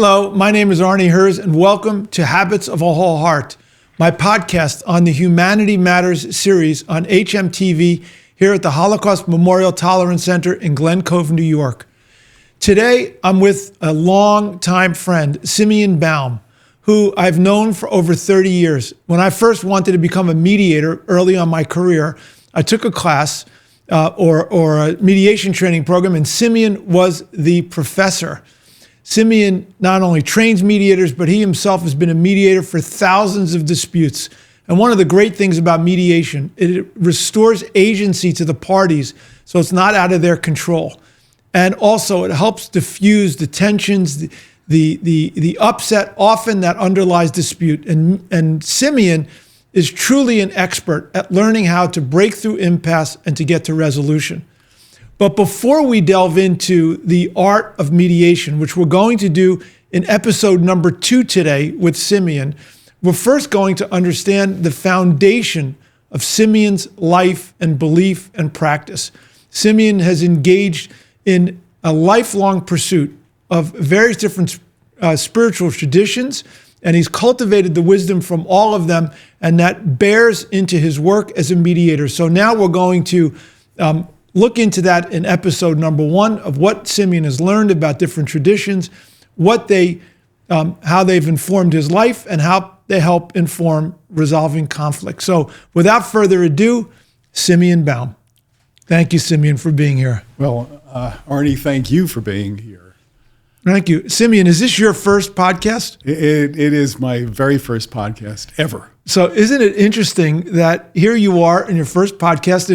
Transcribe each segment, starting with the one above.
Hello, my name is Arnie Herz, and welcome to Habits of a Whole Heart, my podcast on the Humanity Matters series on hmTv here at the Holocaust Memorial Tolerance Center in Glen Cove, New York. Today, I'm with a longtime friend, Simeon Baum, who I've known for over 30 years. When I first wanted to become a mediator early on my career, I took a class or a mediation training program, and Simeon was the professor. Simeon not only trains mediators, but he himself has been a mediator for thousands of disputes. And one of the great things about mediation, it restores agency to the parties, so it's not out of their control. And also it helps diffuse the tensions, the upset often that underlies dispute. And Simeon is truly an expert at learning how to break through impasse and to get to resolution. But before we delve into the art of mediation, which we're going to do in episode number 2 today with Simeon, we're first going to understand the foundation of Simeon's life and belief and practice. Simeon has engaged in a lifelong pursuit of various different spiritual traditions, and he's cultivated the wisdom from all of them, and that bears into his work as a mediator. So now we're going to look into that in episode number 1 of what Simeon has learned about different traditions, how they've informed his life, and how they help inform resolving conflict. So without further ado, Simeon Baum. Thank you, Simeon, for being here. Well, Arnie, thank you for being here. Thank you. Simeon, is this your first podcast? It is my very first podcast ever. So isn't it interesting that here you are in your first podcast,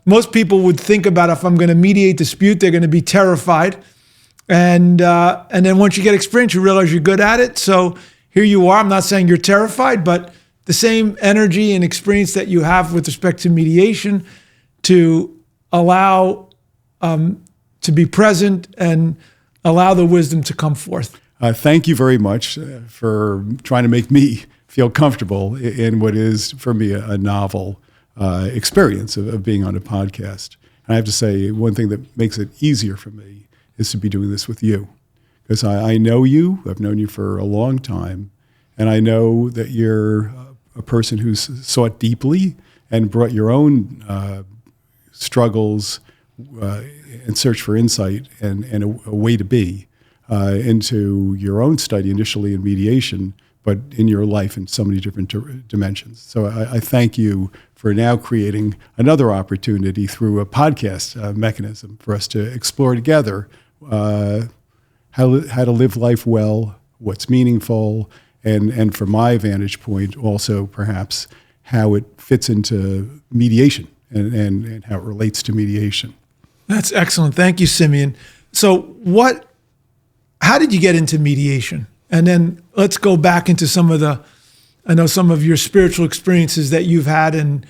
most people would think about if I'm going to mediate dispute, they're going to be terrified. And then once you get experience, you realize you're good at it. So here you are. I'm not saying you're terrified, but the same energy and experience that you have with respect to mediation to allow to be present and allow the wisdom to come forth. Thank you very much for trying to make me feel comfortable in what is, for me, a novel experience of being on a podcast. And I have to say, one thing that makes it easier for me is to be doing this with you. Because I know you, I've known you for a long time, and I know that you're a person who's sought deeply and brought your own struggles and search for insight and a way to be into your own study, initially in mediation, but in your life in so many different dimensions. So I thank you for now creating another opportunity through a podcast mechanism for us to explore together how to live life well, what's meaningful, and from my vantage point also perhaps how it fits into mediation and how it relates to mediation. That's excellent. Thank you, Simeon. So how did you get into mediation? And then let's go back into some of your spiritual experiences that you've had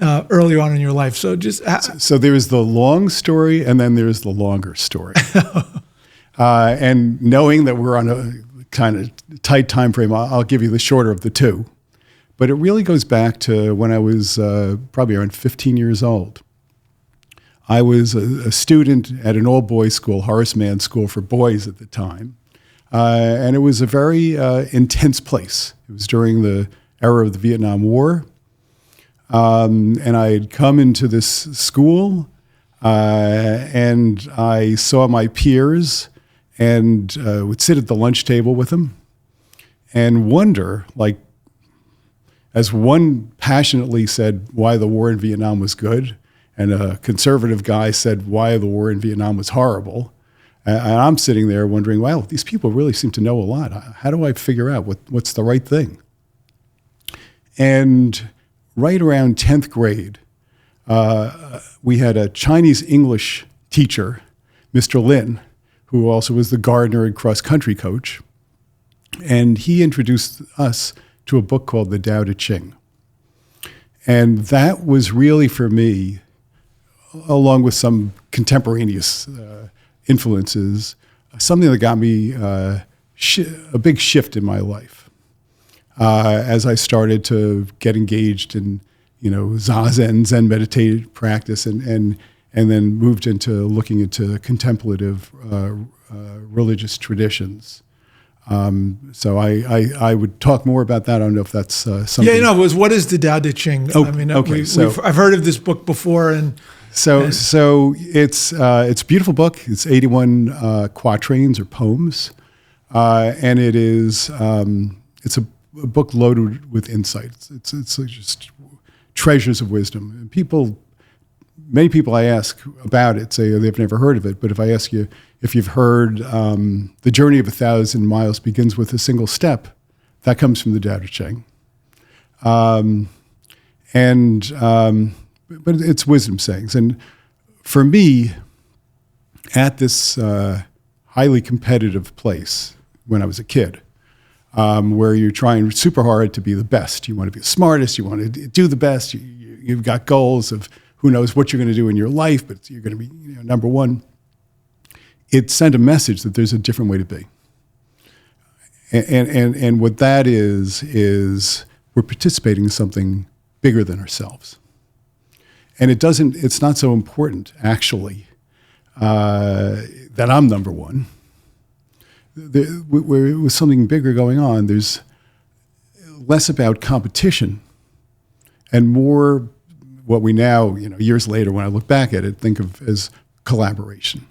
earlier on in your life. So so there's the long story, and then there's the longer story. And knowing that we're on a kind of tight time frame, I'll give you the shorter of the two. But it really goes back to when I was probably around 15 years old. I was a student at an all-boys school, Horace Mann School for Boys at the time. And it was a very intense place. It was during the era of the Vietnam War. And I had come into this school and I saw my peers and would sit at the lunch table with them and wonder, like, as one passionately said why the war in Vietnam was good, and a conservative guy said why the war in Vietnam was horrible. And I'm sitting there wondering, wow, these people really seem to know a lot. How do I figure out what's the right thing? And right around 10th grade, we had a Chinese English teacher, Mr. Lin, who also was the gardener and cross-country coach. And he introduced us to a book called the Tao Te Ching. And that was really, for me, along with some contemporaneous influences, something that got me a big shift in my life. As I started to get engaged in, Zazen, Zen meditative practice, and and then moved into looking into contemplative religious traditions. So I would talk more about that. I don't know if that's something. Yeah, what is the Tao Te Ching? Oh, okay. I've heard of this book before, and so it's a beautiful book. It's 81 quatrains or poems, and it is it's a book loaded with insights. It's just treasures of wisdom. And many people I ask about it say they've never heard of it. But if I ask you if you've heard The Journey of 1,000 Miles Begins with a Single Step, that comes from the Tao Te Ching. But it's wisdom sayings. And for me, at this highly competitive place when I was a kid, where you're trying super hard to be the best. You want to be the smartest. You want to do the best. You've got goals of who knows what you're going to do in your life, but you're going to be number one. It sent a message that there's a different way to be. And what that is we're participating in something bigger than ourselves. And it's not so important, actually, that I'm number one. With something bigger going on, there's less about competition and more what we now, years later, when I look back at it, think of as collaboration.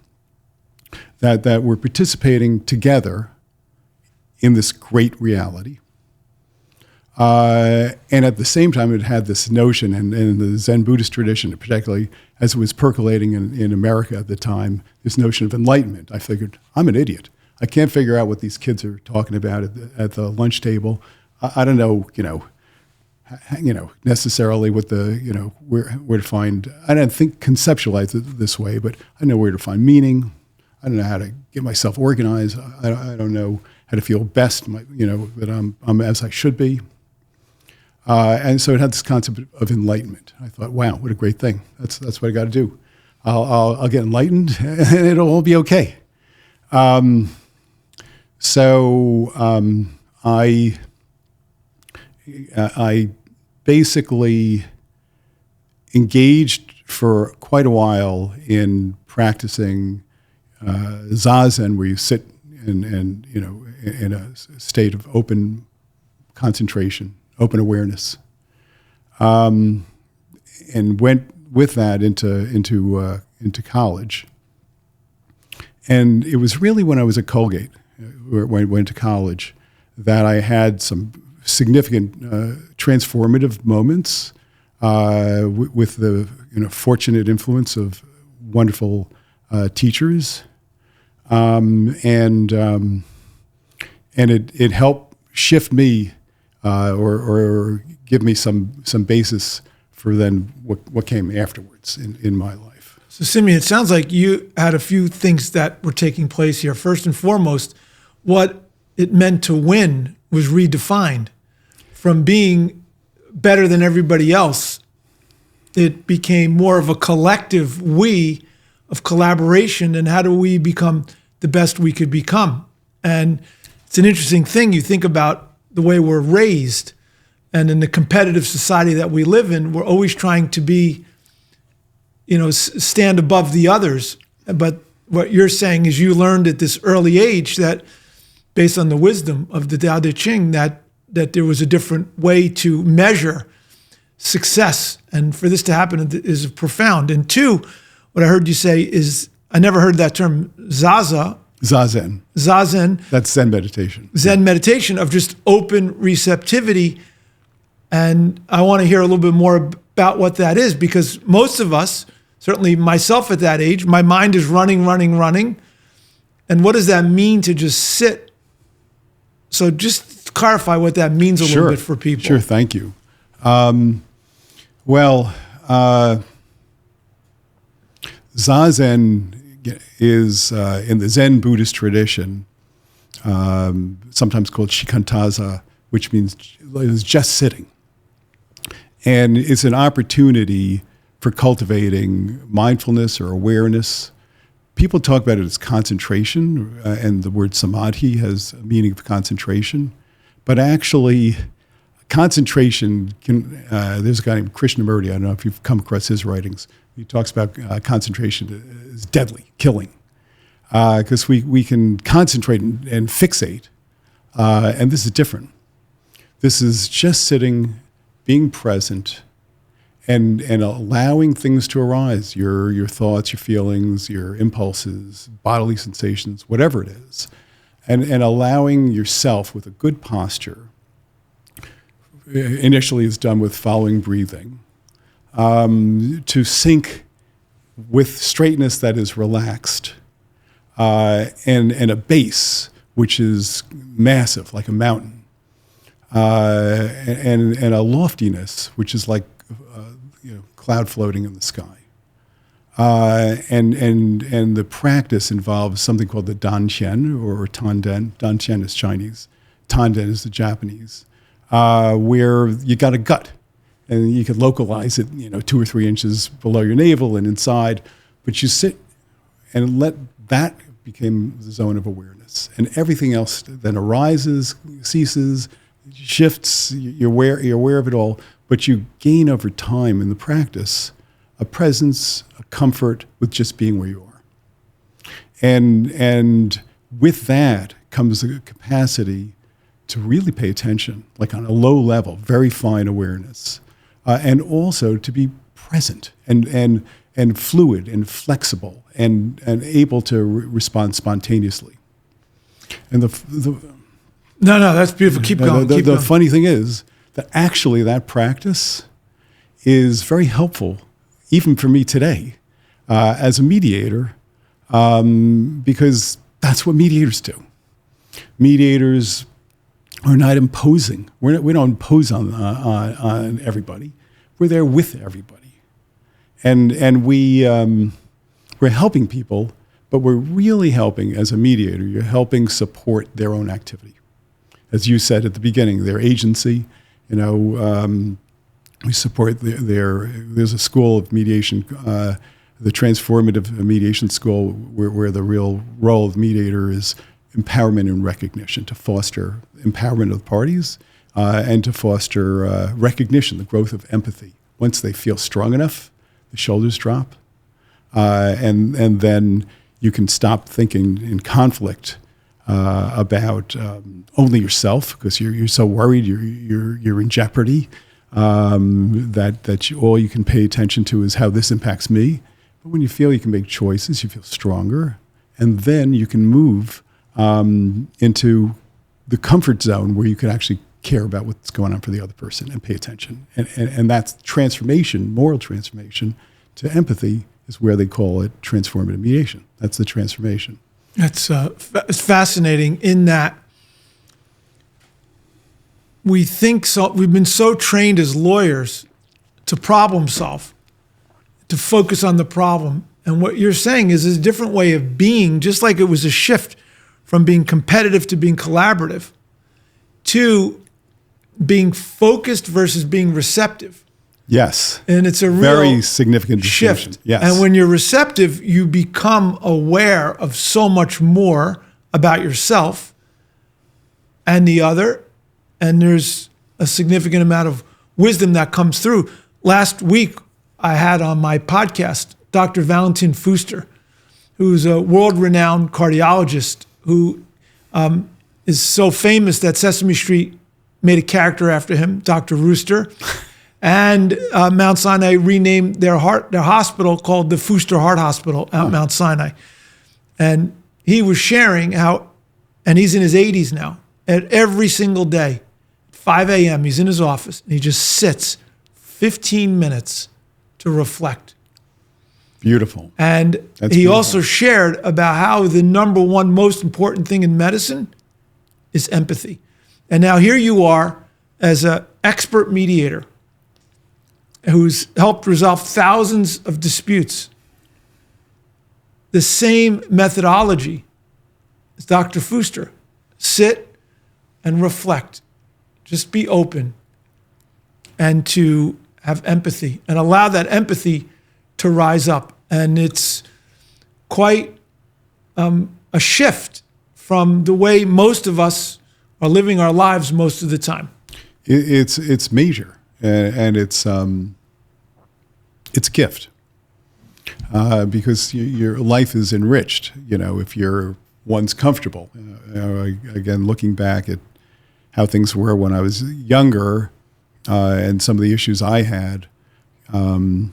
That we're participating together in this great reality. And at the same time, it had this notion, and in the Zen Buddhist tradition, particularly as it was percolating in America at the time, this notion of enlightenment. I figured, I'm an idiot. I can't figure out what these kids are talking about at the lunch table. I don't know, necessarily what where to find. I don't think conceptualize it this way, but I know where to find meaning. I don't know how to get myself organized. I don't know how to feel best, that I'm as I should be. And so it had this concept of enlightenment. I thought, wow, what a great thing. That's what I got to do. I'll get enlightened, and it'll all be okay. So I basically engaged for quite a while in practicing zazen, where you sit in a state of open concentration, open awareness, and went with that into college. And it was really when I was at Colgate, when I went to college, that I had some significant transformative moments with the fortunate influence of wonderful teachers, and it helped shift me or give me some basis for then what came afterwards in my life. So, Simeon, it sounds like you had a few things that were taking place here. First and foremost, what it meant to win was redefined. From being better than everybody else, it became more of a collective we of collaboration, and how do we become the best we could become? And it's an interesting thing. You think about the way we're raised, and in the competitive society that we live in, we're always trying to be, stand above the others. But what you're saying is you learned at this early age that, based on the wisdom of the Tao Te Ching, that there was a different way to measure success. And for this to happen is profound. And two, what I heard you say is, I never heard that term, Zazen. That's Zen meditation. Zen meditation of just open receptivity. And I want to hear a little bit more about what that is, because most of us, certainly myself at that age, my mind is running. And what does that mean to just sit? So just clarify what that means a little bit for people. Sure, thank you. Zazen is, in the Zen Buddhist tradition, sometimes called Shikantaza, which means is just sitting. And it's an opportunity for cultivating mindfulness or awareness. People talk about it as concentration, and the word samadhi has a meaning of concentration. But actually, concentration can, there's a guy named Krishnamurti, I don't know if you've come across his writings, He talks about concentration is deadly, killing, because we can concentrate and fixate, and this is different. This is just sitting, being present, and allowing things to arise, your thoughts, your feelings, your impulses, bodily sensations, whatever it is, and allowing yourself with a good posture. Initially, it's done with following breathing, to sink with straightness that is relaxed, and a base which is massive, like a mountain, and a loftiness which is like cloud floating in the sky. And the practice involves something called the Dantian or Tanden. Dantian is Chinese. Tanden is the Japanese, where you got a gut, and you could localize it, 2 or 3 inches below your navel and inside, but you sit and let that become the zone of awareness, and everything else then arises, ceases, shifts. You're aware of it all, but you gain over time in the practice a presence, a comfort with just being where you are. And with that comes the capacity to really pay attention, like on a low level, very fine awareness, and also to be present and fluid and flexible and able to respond spontaneously. And No, that's beautiful. Keep going. The funny thing is that actually that practice is very helpful, even for me today, as a mediator, because that's what mediators do. Mediators are not imposing. We don't impose on everybody. We're there with everybody, and we're helping people, but we're really helping as a mediator. You're helping support their own activity. As you said at the beginning, their agency, we support there's a school of mediation, the transformative mediation school, where the real role of mediator is empowerment and recognition, to foster empowerment of the parties, and to foster recognition, the growth of empathy. Once they feel strong enough, the shoulders drop, and then you can stop thinking in conflict about only yourself, because you're so worried, you're in jeopardy, that all you can pay attention to is how this impacts me. But when you feel you can make choices, you feel stronger, and then you can move into the comfort zone where you can actually care about what's going on for the other person and pay attention. And that's transformation, moral transformation to empathy is where they call it transformative mediation. That's the transformation. It's fascinating in that we've been so trained as lawyers to problem solve, to focus on the problem. And what you're saying is a different way of being, just like it was a shift from being competitive to being collaborative, to being focused versus being receptive. Yes. And it's a real very significant distinction. shift. Yes. And when you're receptive, you become aware of so much more about yourself and the other. And there's a significant amount of wisdom that comes through. Last week, I had on my podcast Dr. Valentin Fuster, who's a world-renowned cardiologist who is so famous that Sesame Street made a character after him, Dr. Rooster. And Mount Sinai renamed their hospital called the Fuster Heart Hospital at Mount Sinai. And he was sharing how, and he's in his 80s now, and every single day, 5 a.m., he's in his office, and he just sits 15 minutes to reflect. Beautiful. And That's he beautiful. also shared about how the number one most important thing in medicine is empathy. And now here you are as an expert mediator who's helped resolve thousands of disputes. The same methodology as Dr. Fuster. Sit and reflect. Just be open and to have empathy and allow that empathy to rise up. And it's quite a shift from the way most of us are living our lives most of the time. It's major, and it's a gift. because your life is enriched, if you're one's comfortable. Again, looking back at how things were when I was younger and some of the issues I had, I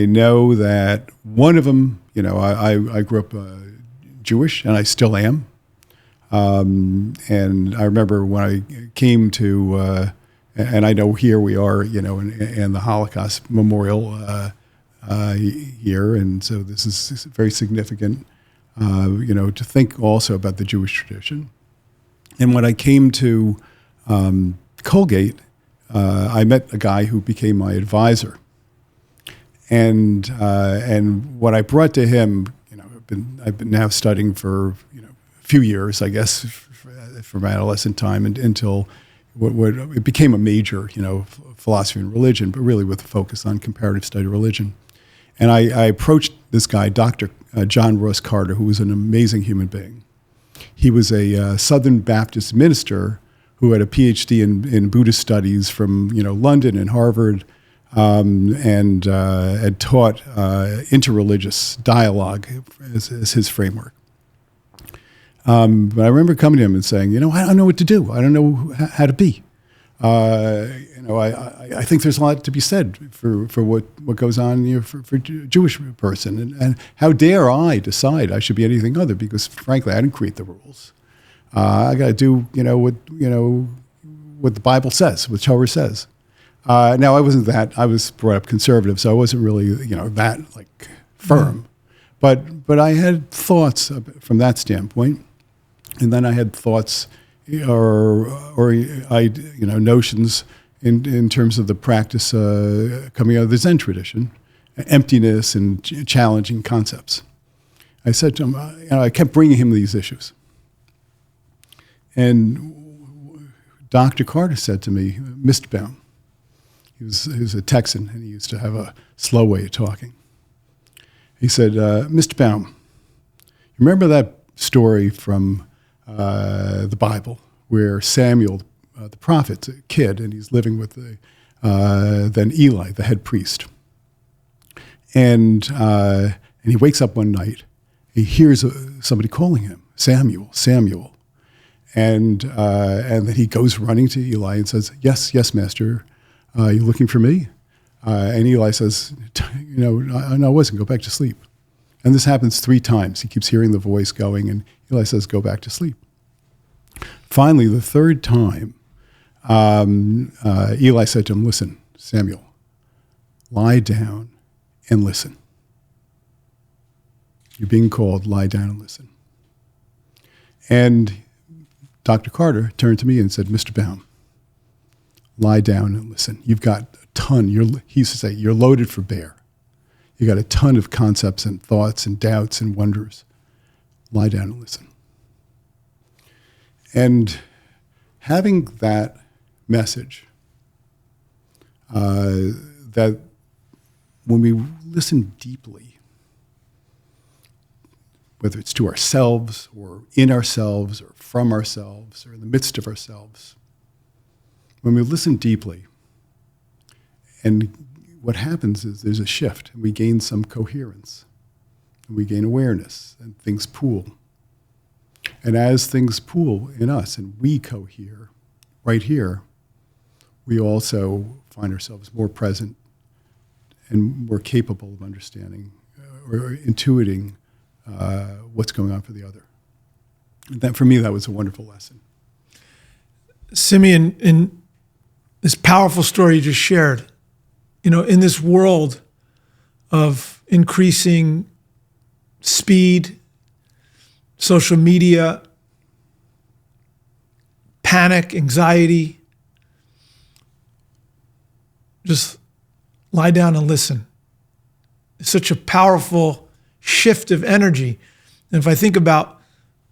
know that one of them, I grew up Jewish, and I still am. And I remember when I came to, and I know here we are, in the Holocaust Memorial here, and so this is very significant, to think also about the Jewish tradition. And when I came to Colgate, I met a guy who became my advisor. And what I brought to him, I've been now studying for a few years, I guess, from adolescent time until what it became a major, philosophy and religion, but really with a focus on comparative study of religion. And I approached this guy, Dr. John Ross Carter, who was an amazing human being. He was a Southern Baptist minister who had a PhD in Buddhist studies from London and Harvard. And had taught interreligious dialogue as his framework. But I remember coming to him and saying, I don't know what to do. I don't know how to be. I think there's a lot to be said for what goes on for a Jewish person. And how dare I decide I should be anything other? Because frankly, I didn't create the rules. I got to do what the Bible says, what Torah says. Now I wasn't that. I was brought up conservative, so I wasn't really, that firm. But I had thoughts from that standpoint, and then I had thoughts, notions in terms of the practice coming out of the Zen tradition, emptiness and challenging concepts. I said to him, I kept bringing him these issues, and Dr. Carter said to me, Mr. Baum. He was a Texan, and he used to have a slow way of talking. He said, Mr. Baum, you remember that story from the Bible where Samuel, the prophet's a kid, and he's living with then Eli, the head priest. And he wakes up one night. He hears somebody calling him, Samuel, Samuel. And then he goes running to Eli and says, yes, master. You looking for me? And Eli says, no, I wasn't. Go back to sleep. And this happens 3 times. He keeps hearing the voice going, and Eli says, go back to sleep. Finally, the 3rd time, Eli said to him, listen, Samuel, lie down and listen. You're being called, lie down and listen. And Dr. Carter turned to me and said, Mr. Baum, lie down and listen. You've got a ton. He used to say, you're loaded for bear. You got a ton of concepts and thoughts and doubts and wonders. Lie down and listen. And having that message, that when we listen deeply, whether it's to ourselves or in ourselves or from ourselves or in the midst of ourselves, when we listen deeply, and what happens is there's a shift, and we gain some coherence, and we gain awareness, and things pool. And as things pool in us, and we cohere right here, we also find ourselves more present and more capable of understanding or intuiting what's going on for the other. And that, for me, that was a wonderful lesson. Simeon, in this powerful story you just shared, in this world of increasing speed, social media, panic, anxiety, just lie down and listen. It's such a powerful shift of energy. And if I think about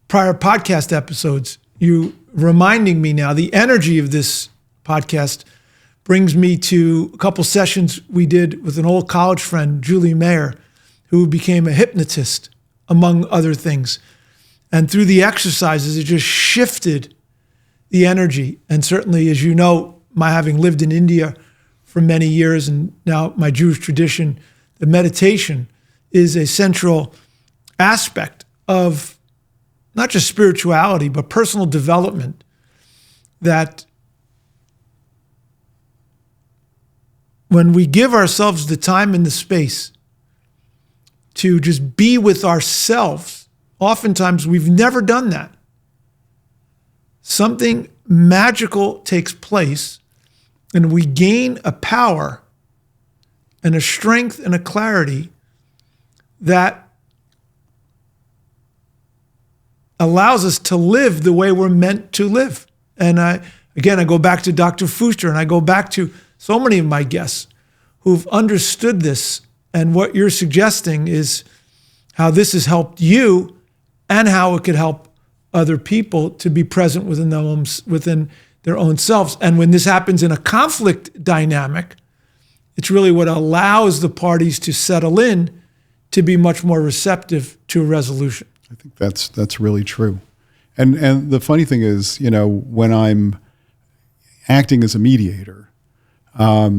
prior podcast episodes, you reminding me now, the energy of this podcast brings me to a couple sessions we did with an old college friend, Julie Mayer, who became a hypnotist, among other things. And through the exercises, it just shifted the energy. And certainly, as you know, my having lived in India for many years, and now my Jewish tradition, the meditation is a central aspect of not just spirituality, but personal development, that when we give ourselves the time and the space to just be with ourselves, oftentimes we've never done that. Something magical takes place, and we gain a power and a strength and a clarity that allows us to live the way we're meant to live. And I go back to Dr. Fuster, and I go back to so many of my guests who've understood this. And what you're suggesting is how this has helped you and how it could help other people to be present within their own selves. And when this happens in a conflict dynamic, it's really what allows the parties to settle in to be much more receptive to a resolution. I think that's really true. And the funny thing is, when I'm acting as a mediator, I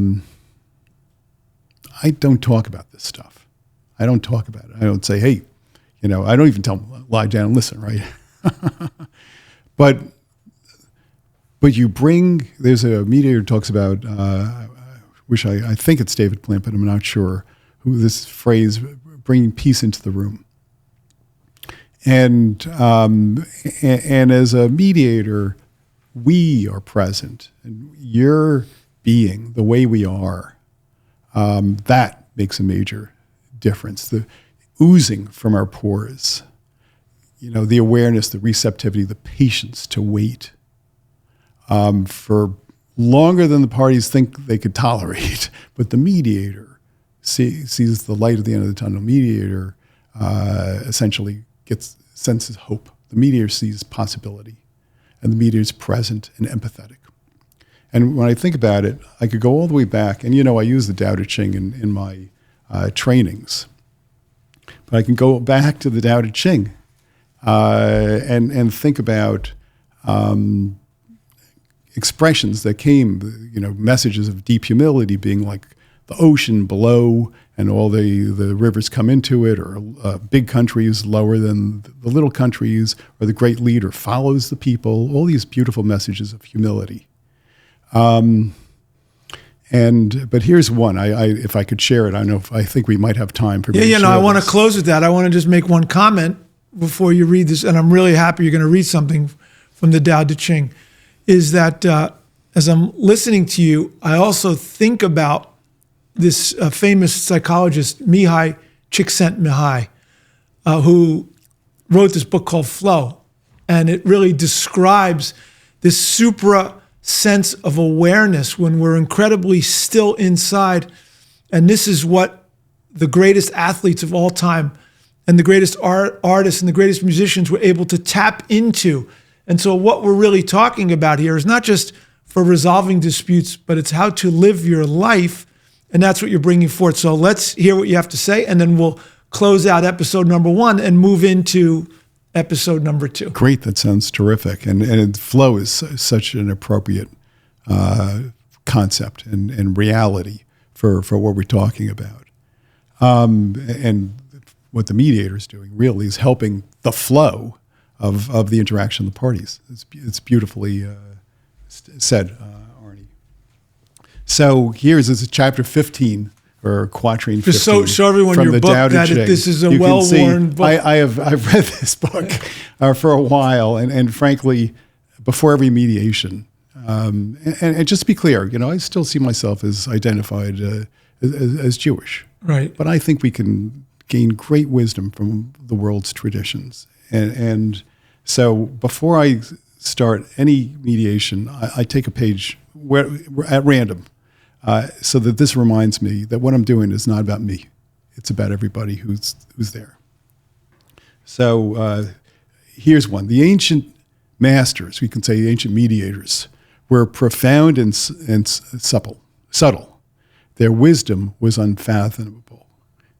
don't talk about this stuff. I don't talk about it. I don't say, hey, I don't even tell them, lie down and listen, right? But there's a mediator who talks about, I think it's David Plant, but I'm not sure, who this phrase, bringing peace into the room. And as a mediator, we are present, and you're being the way we are. That makes a major difference. The oozing from our pores, the awareness, the receptivity, the patience to wait for longer than the parties think they could tolerate. But the mediator sees the light at the end of the tunnel. Mediator essentially senses hope. The mediator sees possibility, and the mediator is present and empathetic. And when I think about it, I could go all the way back, and I use the Tao Te Ching in my trainings, but I can go back to the Tao Te Ching and think about expressions that came, messages of deep humility being like the ocean below and all the rivers come into it, or big countries lower than the little countries, or the great leader follows the people, all these beautiful messages of humility. But here's one. If I could share it, I think we might have time for me to share I want to this. close with that. I want to just make one comment before you read this, and I'm really happy you're going to read something from the Tao Te Ching, is that as I'm listening to you, I also think about this famous psychologist, Mihaly Csikszentmihalyi, who wrote this book called Flow. And it really describes this supra sense of awareness when we're incredibly still inside. And this is what the greatest athletes of all time and the greatest artists and the greatest musicians were able to tap into. And so what we're really talking about here is not just for resolving disputes, but it's how to live your life. And that's what you're bringing forth. So let's hear what you have to say, and then we'll close out episode number 1 and move into episode number 2. Great. That sounds terrific. And flow is such an appropriate concept and reality for what we're talking about. And what the mediator is doing really is helping the flow of the interaction of the parties. It's beautifully said, Arnie. So this is chapter 15, or quatrain 15. Just show everyone your book that this is a well-worn book. I've read this book for a while, and frankly, before every mediation. And just to be clear, I still see myself as identified as Jewish. Right. But I think we can gain great wisdom from the world's traditions. And so before I start any mediation, I take a page at random, so that this reminds me that what I'm doing is not about me. It's about everybody who's there. So here's one. The ancient masters, we can say the ancient mediators, were profound and subtle. Their wisdom was unfathomable.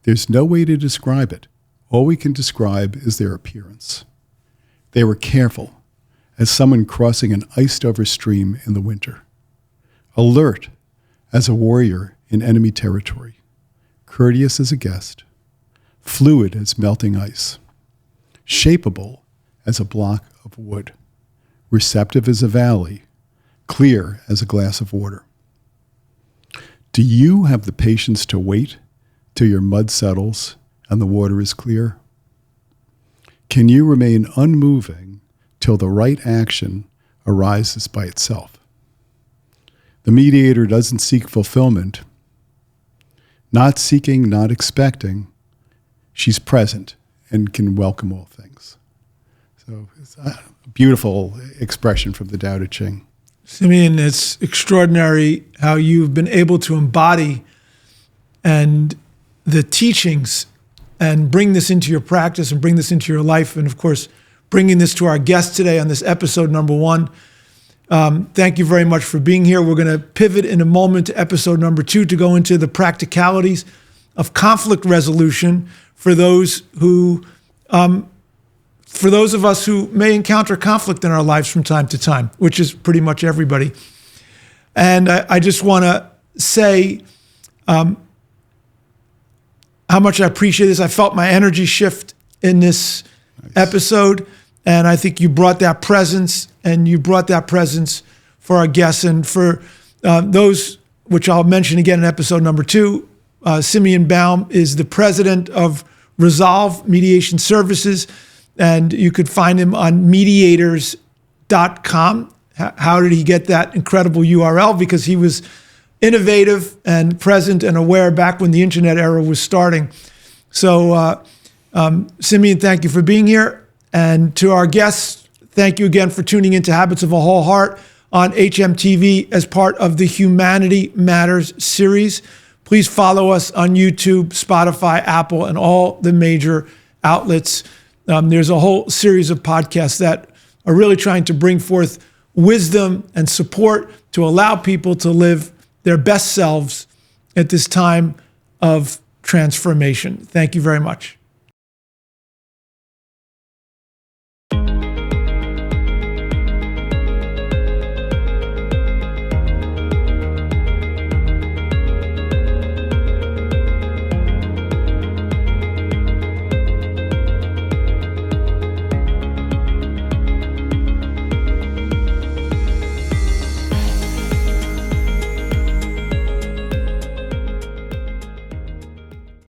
There's no way to describe it. All we can describe is their appearance. They were careful, as someone crossing an iced-over stream in the winter, alert, as a warrior in enemy territory, courteous as a guest, fluid as melting ice, shapeable as a block of wood, receptive as a valley, clear as a glass of water. Do you have the patience to wait till your mud settles and the water is clear? Can you remain unmoving till the right action arises by itself? The mediator doesn't seek fulfillment. Not seeking, not expecting. She's present and can welcome all things. So it's a beautiful expression from the Tao Te Ching. Simeon, it's extraordinary how you've been able to embody and the teachings and bring this into your practice and bring this into your life. And of course, bringing this to our guest today on this episode number 1. Thank you very much for being here. We're going to pivot in a moment to episode number 2 to go into the practicalities of conflict resolution for those of us who may encounter conflict in our lives from time to time, which is pretty much everybody. And I just want to say how much I appreciate this. I felt my energy shift in this episode, and I think you brought that presence, and you brought that presence for our guests. And for those, which I'll mention again in episode number 2, Simeon Baum is the president of Resolve Mediation Services, and you could find him on mediators.com. How did he get that incredible URL? Because he was innovative and present and aware back when the internet era was starting. So Simeon, thank you for being here. And to our guests, thank you again for tuning into Habits of a Whole Heart on hmTV as part of the Humanity Matters series. Please follow us on YouTube, Spotify, Apple, and all the major outlets. There's a whole series of podcasts that are really trying to bring forth wisdom and support to allow people to live their best selves at this time of transformation. Thank you very much.